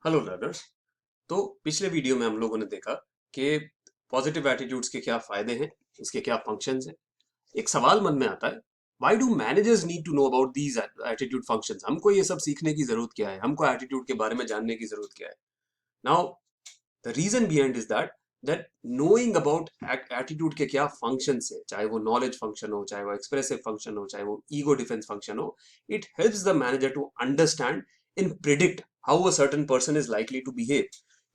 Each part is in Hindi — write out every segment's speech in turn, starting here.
Hello learners. तो पिछले वीडियो में हम लोगों ने देखा कि पॉजिटिव एटीट्यूड्स के क्या फायदे हैं, इसके क्या फंक्शंस हैं। एक सवाल मन में आता है, why do managers need to know about these attitude functions? हमको ये सब सीखने की जरूरत क्या है, हमको एटीट्यूड के बारे में जानने की जरूरत क्या है? Now the reason behind is that knowing about attitude के क्या फंक्शंस है, चाहे वो नॉलेज फंक्शन हो, चाहे वो एक्सप्रेसिव फंक्शन हो, चाहे वो ईगो डिफेंस फंक्शन हो, it helps the manager to understand in predict how a certain person is likely to behave.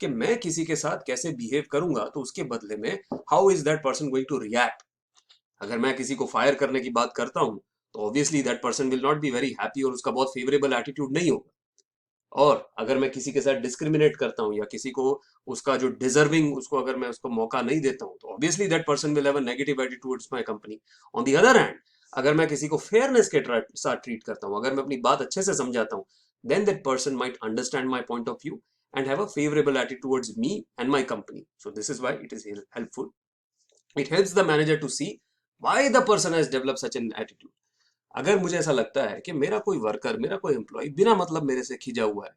कि मैं किसी के साथ कैसे बिहेव करूंगा तो उसके बदले में how is that person going to react. अगर मैं किसी को फायर करने की बात करता हूं तो obviously that person will not be very happy और उसका बहुत फेवरेबल एटीट्यूड नहीं होगा। और अगर मैं किसी के साथ डिस्क्रिमिनेट करता हूँ या किसी को उसका जो डिजर्विंग उसको अगर मैं उसको मौका नहीं देता हूँ तो obviously that person will have a negative attitude towards my company. On the other hand, अगर मैं किसी को फेयरनेस के साथ ट्रीट करता हूँ, अगर मैं अपनी बात अच्छे से समझाता हूँ, then that person might understand my point of view and have a favorable attitude towards me and my company. So this is why it is helpful. It helps the manager to see why the person has developed such an attitude. अगर मुझे ऐसा लगता है कि मेरा कोई वर्कर, मेरा कोई एम्प्लॉय बिना मतलब मेरे से खिंचा हुआ है,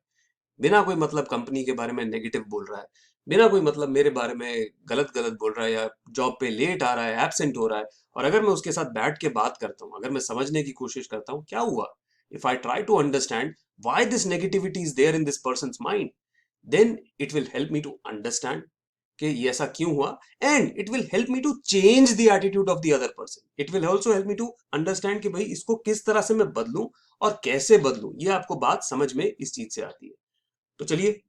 बिना कोई मतलब कंपनी के बारे में नेगेटिव बोल रहा है, बिना कोई मतलब मेरे बारे में गलत गलत बोल रहा है या जॉब पे लेट आ रहा है, एब्सेंट हो रहा है, और अगर मैं उसके साथ बैठ के बात करता हूँ, अगर मैं समझने की कोशिश करता हूँ क्या हुआ, if I try to understand why this negativity is there in this person's mind, then it will help me to understand कि ये ऐसा क्यों हुआ, and it will help me to change the attitude of the other person. It will also help me to understand कि भाई इसको किस तरह से मैं बदलूं और कैसे बदलूं। ये आपको बात समझ में इस चीज से आती है। तो चलिए,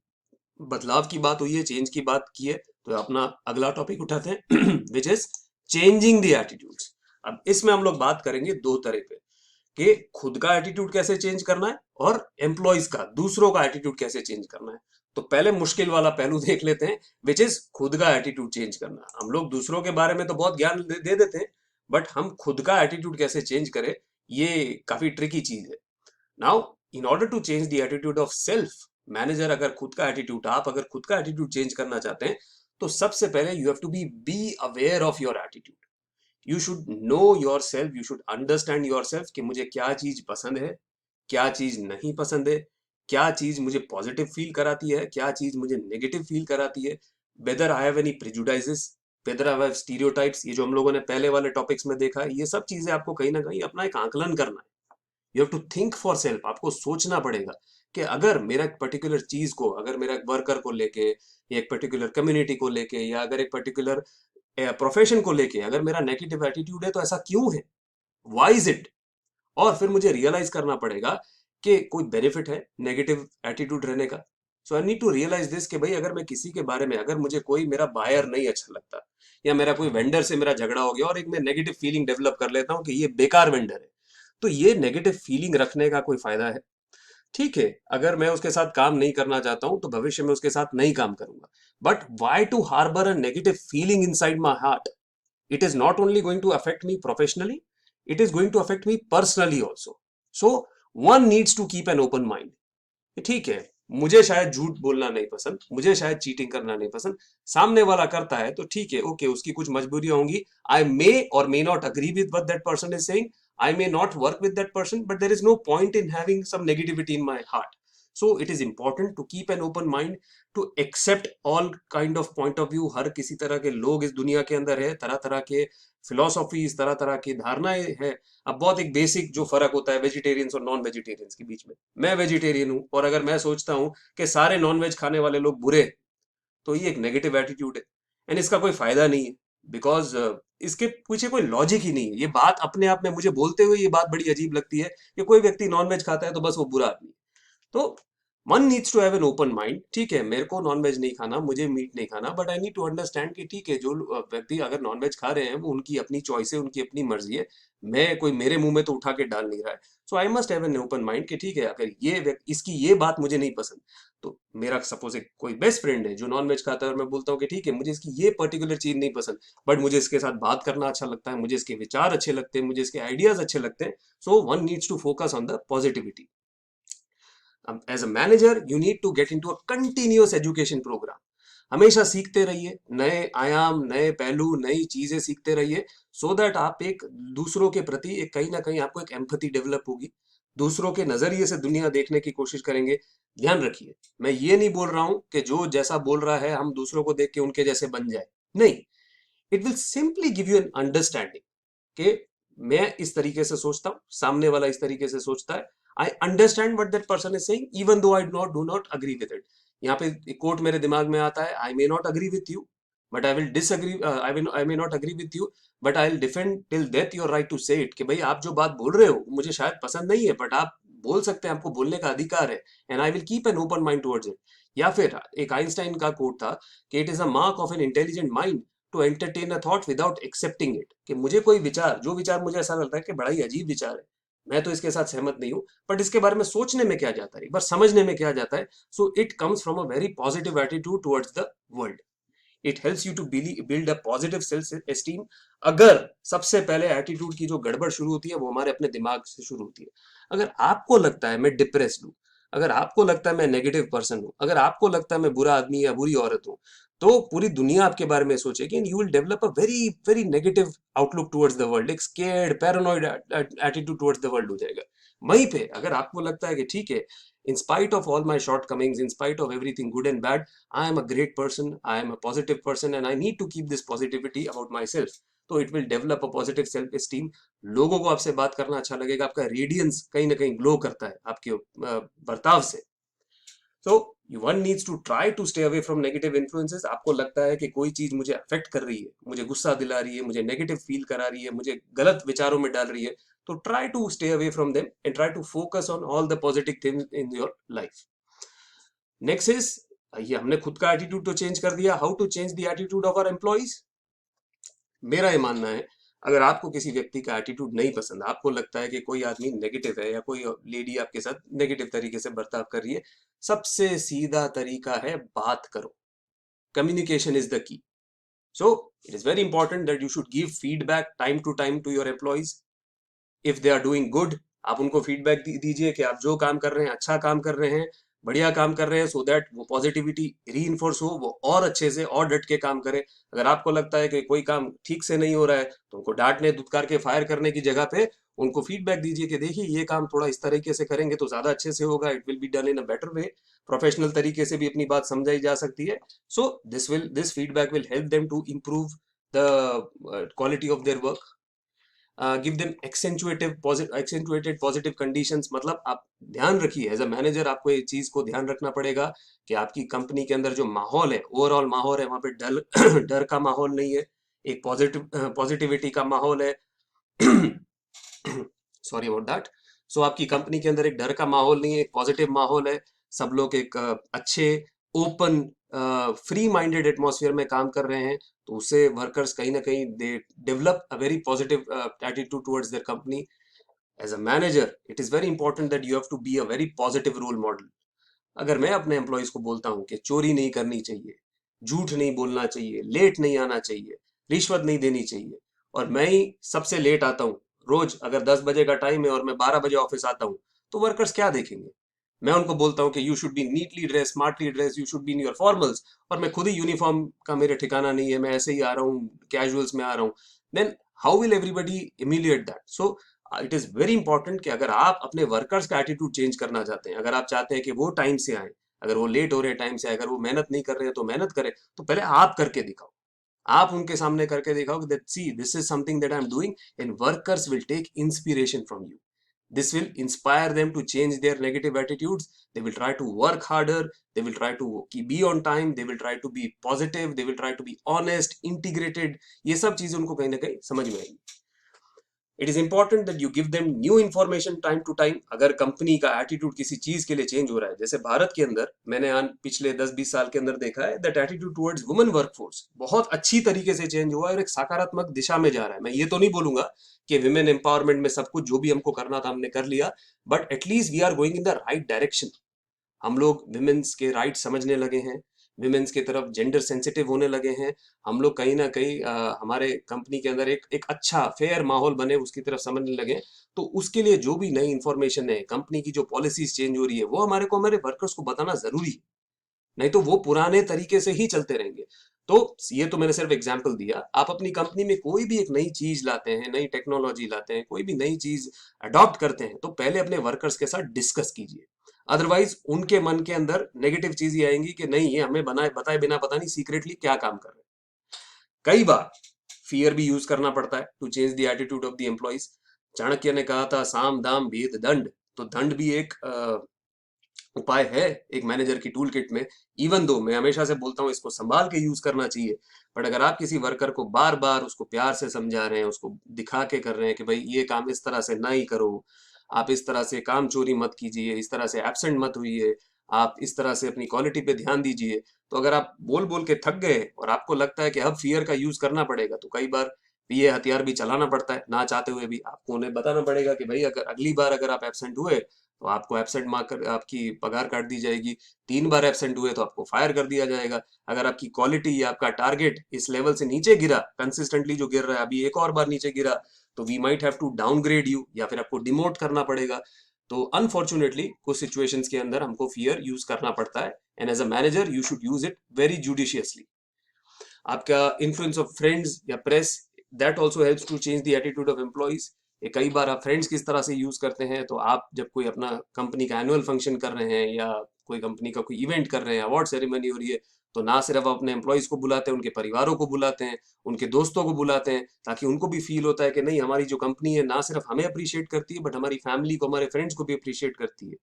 बदलाव की बात हुई है, चेंज की बात की है, तो अपना अगला टॉपिक उठाते हैं which is changing the attitudes. अब इसमें हम लोग बात करेंगे दो तरह पे, कि खुद का एटीट्यूड कैसे चेंज करना है और एम्प्लॉयज का, दूसरों का एटीट्यूड कैसे चेंज करना है। तो पहले मुश्किल वाला पहलू देख लेते हैं, विच इज खुद का एटीट्यूड चेंज करना। हम लोग दूसरों के बारे में तो बहुत ज्ञान दे देते हैं, बट हम खुद का एटीट्यूड कैसे चेंज करें, ये काफी ट्रिकी चीज है। Now, in order to change the attitude of self, manager अगर खुद का एटीट्यूड, आप अगर खुद का एटीट्यूड चेंज करना चाहते हैं, तो सबसे पहले you have to be aware of your attitude. You should know yourself, you should understand yourself कि मुझे क्या चीज पसंद है, क्या चीज नहीं पसंद है, क्या चीज मुझे पॉजिटिव फील कराती है, क्या चीज मुझे नेगेटिव फील कराती है, whether I have any prejudices, whether I have stereotypes. ये जो हम लोगों ने पहले वाले टॉपिक्स में देखा है, ये सब चीजें आपको कहीं ना कहीं अपना एक आकलन करना है। You have to think for self. आपको सोचना पड़ेगा कि अगर मेरा एक पर्टिकुलर चीज को, अगर मेरा एक वर्कर को लेके या एक पर्टिकुलर कम्युनिटी को लेके या अगर एक पर्टिकुलर प्रोफेशन को लेके अगर मेरा नेगेटिव एटीट्यूड है तो ऐसा क्यों है, वाई इज इट। और फिर मुझे रियलाइज करना पड़ेगा कि कोई बेनिफिट है नेगेटिव एटीट्यूड रहने का। So I need to realise this कि भाई अगर मैं किसी के बारे में, अगर मुझे कोई मेरा बायर नहीं अच्छा लगता या मेरा कोई वेंडर से मेरा झगड़ा हो गया और एक मैं नेगेटिव फीलिंग डेवलप कर लेता हूं कि ये बेकार वेंडर है, तो ये नेगेटिव फीलिंग रखने का कोई फायदा है? ठीक है, अगर मैं उसके साथ काम नहीं करना चाहता हूं तो भविष्य में उसके साथ नहीं काम करूंगा, but why to harbour a negative feeling inside my heart? it is not only going to affect me professionally, it is going to affect me personally also. So one needs to keep an open mind. ठीक है, मुझे शायद झूठ बोलना नहीं पसंद, मुझे शायद चीटिंग करना नहीं पसंद, सामने वाला करता है तो ठीक है, ओके, उसकी कुछ मजबूरियां होंगी। आई मे और मे not agree with what that person is saying, I may not work with that person, but there is no point in having some negativity in my heart. So it is important to keep an open mind, to accept all kind of point of view। हर किसी तरह के लोग इस दुनिया के अंदर है, तरह तरह के फिलोसॉफीज, तरह तरह की धारणाएं है। अब बहुत एक बेसिक जो फर्क होता है वेजिटेरियंस और नॉन वेजिटेरियंस के बीच में, मैं वेजिटेरियन हूं और अगर मैं सोचता हूं कि सारे नॉन वेज खाने वाले लोग बुरे हैं, तो ये एक नेगेटिव एटीट्यूड है, एंड इसका कोई फायदा नहीं है। बिकॉज इसके पीछे कोई लॉजिक ही नहीं है। ये बात अपने आप में मुझे बोलते हुए ये बात बड़ी अजीब लगती है कि कोई व्यक्ति नॉनवेज खाता है तो बस वो बुरा आदमी है। तो one needs to have an open mind. ठीक है, मेरे को नॉनवेज नहीं खाना, मुझे मीट नहीं खाना, but I need to understand कि ठीक है, जो व्यक्ति अगर नॉनवेज खा रहे हैं वो उनकी अपनी चॉइस है, उनकी अपनी मर्जी है, मैं कोई मेरे मुंह में तो उठा के डाल नहीं रहा है। So I must have an open mind कि ठीक है, अगर ये इसकी ये बात मुझे नहीं पसंद, तो मेरा सपोज एक कोई बेस्ट फ्रेंड है जो नॉनवेज खाता है और मैं बोलता हूँ कि ठीक है, मुझे इसकी ये पर्टिकुलर चीज नहीं पसंद, बट मुझे इसके साथ बात करना अच्छा लगता है, मुझे इसके विचार अच्छे लगते हैं, मुझे इसके आइडियाज अच्छे लगते हैं। So one needs to focus on the positivity. As a manager you need to get into a continuous education programme. हमेशा सीखते रहिए, नए आयाम, नए पहलू, नई चीजें सीखते रहिए, सो दैट आप एक दूसरों के प्रति एक कहीं ना कहीं आपको एक एम्पैथी डेवलप होगी। दूसरों के नजरिए से दुनिया देखने की कोशिश करेंगे। ध्यान रखिए, मैं ये नहीं बोल रहा हूं कि जो जैसा बोल रहा है हम दूसरों को देख के उनके जैसे बन जाए, नहीं। It will simply give you an understanding कि मैं इस तरीके से सोचता हूँ, सामने वाला इस तरीके से सोचता है। I understand what that person is saying even though I do not agree with it. यहाँ पे एक कोट मेरे दिमाग में आता है, I may not agree with you but I will disagree, I may not agree with you but I will defend till death your right to say it. कि भाई आप जो बात बोल रहे हो मुझे शायद पसंद नहीं है, बट आप बोल सकते हैं, आपको बोलने का अधिकार है, and I will keep an open mind towards it. या फिर एक आइंस्टाइन का कोट था कि it is a mark of an intelligent mind to entertain a thought without accepting it. कि मुझे कोई विचार, जो विचार मुझे ऐसा लगता है कि बड़ा ही अजीब विचार है, मैं तो इसके साथ सहमत नहीं हूं, बट इसके बारे में सोचने में क्या जाता है, एक बार समझने में क्या जाता है, so it comes from a very positive attitude towards the world. It helps you to build a positive self esteem. अगर सबसे पहले एटीट्यूड की जो गड़बड़ शुरू होती है वो हमारे अपने दिमाग से शुरू होती है। अगर आपको लगता है मैं डिप्रेस्ड हूं, अगर आपको लगता है मैं नेगेटिव पर्सन हूं, अगर आपको लगता है मैं बुरा आदमी या बुरी औरत हूं, तो पूरी दुनिया आपके बारे में सोचेगी and you will develop a very very negative outlook towards the world. एक scared paranoid attitude towards the world हो जाएगा। वहीं पे अगर आपको लगता है कि ठीक है, in spite of all my shortcomings, in spite of everything good and bad, I am a great person, I am a positive person, and I need to keep this positivity about myself. तो it will develop a positive self esteem. लोगों को आपसे बात करना अच्छा लगेगा, आपका रेडियंस कहीं ना कहीं ग्लो करता है आपके बर्ताव से। So one needs to try to stay away from negative influences. आपको लगता है कि कोई चीज मुझे अफेक्ट कर रही है, मुझे गुस्सा दिला रही है, मुझे नेगेटिव फील करा रही है, मुझे गलत विचारों में डाल रही है, तो try to stay away from them and try to focus on all the positive things in your life. Next is, ये हमने खुद का एटीट्यूड तो चेंज कर दिया, how to change the attitude of our employees. मेरा ये मानना है, अगर आपको किसी व्यक्ति का एटीट्यूड नहीं पसंद, आपको लगता है कि कोई आदमी नेगेटिव है या कोई लेडी आपके साथ नेगेटिव तरीके से बर्ताव कर रही है, सबसे सीधा तरीका है बात करो। Communication is the key. So it is very important that you should give feedback time to time to your employees. If they are doing good, आप उनको फीडबैक दीजिए कि आप जो काम कर रहे हैं अच्छा काम कर रहे हैं, बढ़िया काम कर रहे हैं, सो दैट वो पॉजिटिविटी रीइंफोर्स हो, वो और अच्छे से और डट के काम करें। अगर आपको लगता है कि कोई काम ठीक से नहीं हो रहा है, तो उनको डांटने धुतकार के फायर करने की जगह पे उनको फीडबैक दीजिए कि देखिए ये काम थोड़ा इस तरीके से करेंगे तो ज्यादा अच्छे से होगा, it will be done in a better way. Professional तरीके से भी अपनी बात समझाई जा सकती है। So this feedback will help them to improve the quality of their work. Give them accentuated positive conditions. मतलब आप ध्यान रखिए, एज अ मैनेजर आपको ये चीज को ध्यान रखना पड़ेगा कि आपकी कंपनी के अंदर जो माहौल है, ओवरऑल माहौल है, वहां पे डर डर का माहौल नहीं है, एक पॉजिटिविटी का माहौल है। Sorry about that. सो आपकी कंपनी के अंदर एक डर का माहौल नहीं है, एक पॉजिटिव माहौल है। सब लोग एक अच्छे, ओपन, फ्री माइंडेड एटमॉस्फेयर में काम कर रहे हैं, तो उससे वर्कर्स कहीं ना कहीं they develop a very positive attitude towards their company. As a manager it is very important that you have to be a very positive role model. अगर मैं अपने एम्प्लॉयज को बोलता हूँ कि चोरी नहीं करनी चाहिए, झूठ नहीं बोलना चाहिए, लेट नहीं आना चाहिए, रिश्वत नहीं देनी चाहिए, और मैं ही सबसे लेट आता हूँ, रोज अगर 10 बजे का टाइम है और मैं 12 बजे ऑफिस आता हूँ, तो वर्कर्स क्या देखेंगे। मैं उनको बोलता हूँ कि you should be neatly dress, smartly dress, you should be in your formals, और मैं खुद ही यूनिफॉर्म का मेरे ठिकाना नहीं है, मैं ऐसे ही आ रहा हूँ, कैजुअल्स में आ रहा हूँ, then how will everybody emulate that. So it is very important कि अगर आप अपने वर्कर्स का एटीट्यूड चेंज करना चाहते हैं, अगर आप चाहते हैं कि वो टाइम से आए, अगर वो लेट हो रहे हैं टाइम से, अगर वो मेहनत नहीं कर रहे हैं तो मेहनत करें, तो पहले आप करके दिखाओ। आप उनके सामने करके दिखाओ that see this is something that I am doing and workers will take inspiration from you. This will inspire them to change their negative attitudes. They will try to work harder, they will try to be on time, they will try to be positive, they will try to be honest, integrated। ये सब चीजें उनको कहीं ना कहीं समझ में आएगी। It is important that you give them new information time to time. अगर कंपनी का एटीट्यूड किसी चीज के लिए चेंज हो रहा है, जैसे भारत के अंदर मैंने पिछले 10-20 साल के अंदर देखा है that attitude towards women workforce बहुत अच्छी तरीके से चेंज हुआ है और एक सकारात्मक दिशा में जा रहा है। मैं ये तो नहीं बोलूंगा कि विमेन एम्पावरमेंट में सब कुछ जो भी हमको करना था हमने कर लिया, but at least we are going in the right direction. हम लोग विमेन्स के राइट समझने लगे हैं, विमेन्स की तरफ जेंडर सेंसिटिव होने लगे हैं। हम लोग कहीं ना कहीं हमारे कंपनी के अंदर एक एक अच्छा फेयर माहौल बने उसकी तरफ समझने लगे हैं। तो उसके लिए जो भी नई इंफॉर्मेशन है, कंपनी की जो पॉलिसीज चेंज हो रही है, वो हमारे वर्कर्स को बताना जरूरी है, नहीं तो वो पुराने तरीके से ही चलते रहेंगे। तो ये तो मैंने सिर्फ एग्जांपल दिया। आप अपनी कंपनी में कोई भी एक नई चीज लाते हैं, नई टेक्नोलॉजी लाते हैं, कोई भी नई चीज अडॉप्ट करते हैं, तो पहले अपने वर्कर्स के साथ डिस्कस कीजिए। अदरवाइज उनके मन के अंदर नेगेटिव चीज ही आएंगी कि नहीं, ये हमें बनाए बताए बिना पता नहीं सीक्रेटली क्या काम कर रहे हैं। कई बार फियर भी यूज करना पड़ता है to change the attitude of the employees. Chanakya ने कहा था साम दाम भेद दंड, तो दंड भी एक उपाय है एक मैनेजर की टूल किट में। इवन दो मैं हमेशा से बोलता हूँ इसको संभाल के यूज करना चाहिए, बट अगर आप किसी वर्कर को बार बार उसको प्यार से समझा रहे हैं, उसको दिखा के कर रहे हैं कि भाई ये काम इस तरह से ना ही करो, आप इस तरह से काम चोरी मत कीजिए, इस तरह से एब्सेंट मत हुइए, आप इस तरह से अपनी क्वालिटी पे ध्यान दीजिए, तो अगर आप बोल बोल के थक गए और आपको लगता है कि अब फियर का यूज करना पड़ेगा, तो कई बार ये हथियार भी चलाना पड़ता है ना चाहते हुए भी। आपको उन्हें बताना पड़ेगा कि भाई अगर अगली बार अगर आप एब्सेंट हुए तो आपको एब्सेंट मार्क कर आपकी पगार काट दी जाएगी, 3 बार एब्सेंट हुए तो आपको फायर कर दिया जाएगा, अगर आपकी क्वालिटी या आपका टारगेट इस लेवल से नीचे गिरा, कंसिस्टेंटली जो गिर रहा है अभी एक और बार नीचे गिरा, तो we might have to downgrade you, या फिर आपको डिमोट करना पड़ेगा। तो अनफॉर्चुनेटली कुछ सिचुएशंस के अंदर हमको फियर यूज करना पड़ता है, and as a manager you should use it very judiciously. आपका इन्फ्लुएंस ऑफ फ्रेंड्स या press, that also helps to change the attitude of employees. ये कई बार आप फ्रेंड्स किस तरह से यूज करते हैं, तो आप जब कोई अपना कंपनी का एनुअल फंक्शन कर रहे हैं या कोई कंपनी का कोई इवेंट कर रहे हैं, अवार्ड सेरेमनी हो रही है, तो ना सिर्फ आप अपने एम्प्लॉइज को बुलाते हैं, उनके परिवारों को बुलाते हैं, उनके दोस्तों को बुलाते हैं, ताकि उनको भी फील होता है कि नहीं, हमारी जो कंपनी है ना सिर्फ हमें अप्रिशिएट करती है, बट हमारी फैमिली को, हमारे फ्रेंड्स को भी अप्रिशिएट करती है।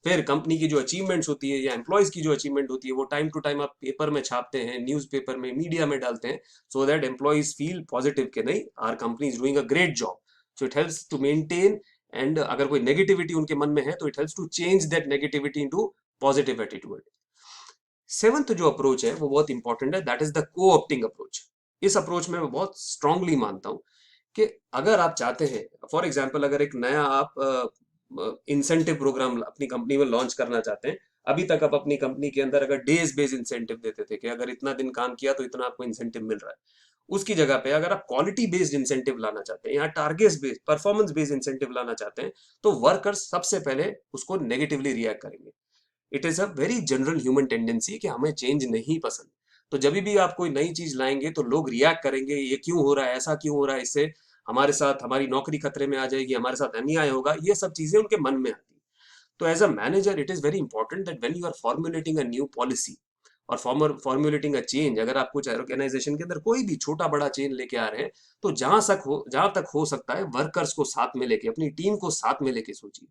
फिर कंपनी की जो अचीवमेंट्स होती है या एम्प्लॉयज की जो अचीवमेंट होती है, वो टाइम टू टाइम आप पेपर में छापते हैं, न्यूज पेपर में, मीडिया में डालते हैं, so that employees feel positive के नहीं, our company is doing a great job. So it helps to maintain, and अगर कोई नेगेटिविटी उनके मन में है तो it helps to change that negativity into positive attitude. Seventh जो अप्रोच है वो बहुत इंपॉर्टेंट है, that is the co-opting approach. इस अप्रोच में मैं बहुत स्ट्रांगली मानता हूं कि अगर आप चाहते हैं, फॉर एग्जाम्पल अगर एक नया आप इंसेंटिव प्रोग्राम अपनी कंपनी में लॉन्च करना चाहते हैं, अभी तक आप अपनी कंपनी के अंदर अगर डेज बेस्ड इंसेंटिव देते थे कि अगर इतना दिन काम किया तो इतना आपको इंसेंटिव मिल रहा है, उसकी जगह पे अगर आप क्वालिटी बेस्ड इंसेंटिव लाना चाहते हैं या target based performance based incentive लाना चाहते हैं, तो वर्कर्स सबसे पहले उसको नेगेटिवली रिएक्ट करेंगे। It is a very general human tendency कि हमें चेंज नहीं पसंद। तो जब भी आप कोई नई चीज लाएंगे तो लोग रिएक्ट करेंगे, ये क्यों हो रहा है, ऐसा क्यों हो रहा है, इससे हमारे साथ हमारी नौकरी खतरे में आ जाएगी, हमारे साथ अन्याय होगा, ये सब चीजें उनके मन में आती है। तो as a manager it is very important that when you are formulating a new policy और फॉर्मुलेटिंग अ चेंज, अगर आप कुछ ऑर्गेनाइजेशन के अंदर कोई भी छोटा बड़ा चेंज लेके आ रहे हैं, तो जहां तक हो सकता है वर्कर्स को साथ में लेके, अपनी टीम को साथ में लेके सोचिए।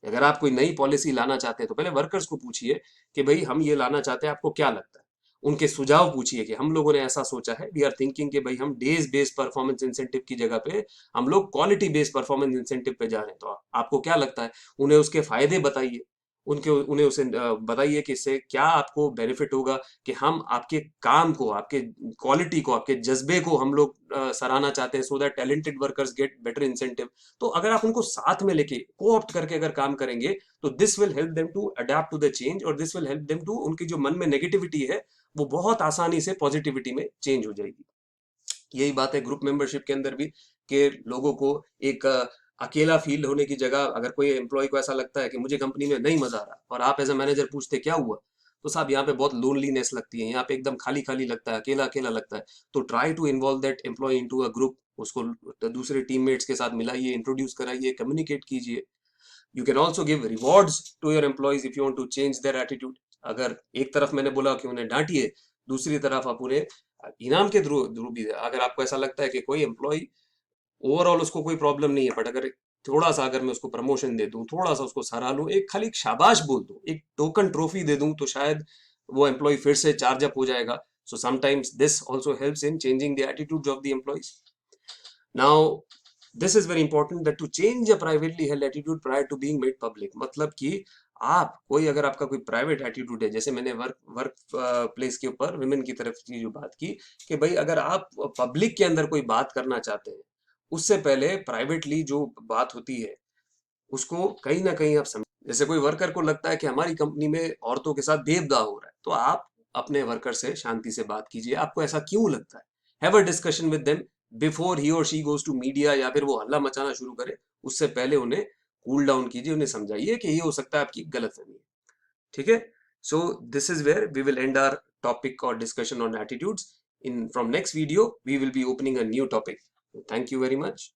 अगर आप कोई नई पॉलिसी लाना चाहते हैं तो पहले वर्कर्स को पूछिए कि भाई हम ये लाना चाहते हैं, आपको क्या लगता है। उनके सुझाव पूछिए कि हम लोगों ने ऐसा सोचा है, वी आर थिंकिंग कि भाई हम डेज बेस्ड परफॉर्मेंस इंसेंटिव की जगह पे हम लोग क्वालिटी बेस्ड परफॉर्मेंस इंसेंटिव पे जा रहे हैं, तो आपको क्या लगता है। उन्हें उसके फायदे बताइए, उनके उन्हें उसे बताइए कि इससे क्या आपको बेनिफिट होगा, कि हम आपके काम को, आपके क्वालिटी को, आपके जज्बे को हम लोग सराहना चाहते हैं, so that talented workers get better incentive. तो अगर आप उनको साथ में लेके कोऑप्ट करके अगर काम करेंगे, तो this will help them to adapt to the change, और this will help them to, उनकी जो मन में नेगेटिविटी है वो बहुत आसानी से पॉजिटिविटी में चेंज हो जाएगी। यही बात है ग्रुप मेंबरशिप के अंदर भी, कि लोगों को एक अकेला फील होने की जगह, अगर कोई एम्प्लॉय को ऐसा लगता है कि मुझे कंपनी में नहीं मजा आ रहा, और आप एज अ मैनेजर पूछते क्या हुआ, तो साहब यहाँ पे बहुत लोनलीनेस लगती है, यहाँ पे एकदम खाली खाली लगता है, अकेला अकेला लगता है, तो try to involve that employee into a group, उसको दूसरे टीममेट्स के साथ मिलाइए, इंट्रोड्यूस कराइए, कम्युनिकेट कीजिए। You can also give rewards to your employees if you want to change their attitude. अगर एक तरफ मैंने बोला कि उन्हें डांटिए, दूसरी तरफ आप उन्हें इनाम के थ्रू थ्रू भी, अगर आपको ऐसा लगता है कि कोई एम्प्लॉय ओवरऑल उसको कोई प्रॉब्लम नहीं है, बट अगर थोड़ा सा अगर मैं उसको प्रमोशन दे दूं, थोड़ा सा उसको सराह लूं, एक खाली एक शाबाश बोल दूं, एक टोकन ट्रॉफी दे दूं, तो शायद वो एम्प्लॉय फिर से चार्ज अप हो जाएगा। So sometimes this also helps in changing the attitudes of the employees. Now this is very important that to change a privately held attitude prior to being made public. मतलब कि आप कोई, अगर आपका कोई प्राइवेट एटीट्यूड है, जैसे मैंने वर्क वर्क प्लेस के ऊपर विमेन की तरफ की जो बात की, कि भाई अगर आप पब्लिक के अंदर कोई बात करना चाहते हैं, उससे पहले प्राइवेटली जो बात होती है उसको कहीं ना कहीं आप समझ। जैसे कोई वर्कर को लगता है कि हमारी कंपनी में औरतों के साथ भेदभाव हो रहा है, तो आप अपने वर्कर से शांति से बात कीजिए, आपको ऐसा क्यों लगता है, have a discussion with them before he और शी गोज टू मीडिया, या फिर वो हल्ला मचाना शुरू करे, उससे पहले उन्हें कूल डाउन कीजिए, उन्हें समझाइए कि ये हो सकता है आपकी गलतफहमी है। ठीक है। So this is where we will end our topic और discussion on attitudes. from next video, we will be opening a new topic. Thank you very much.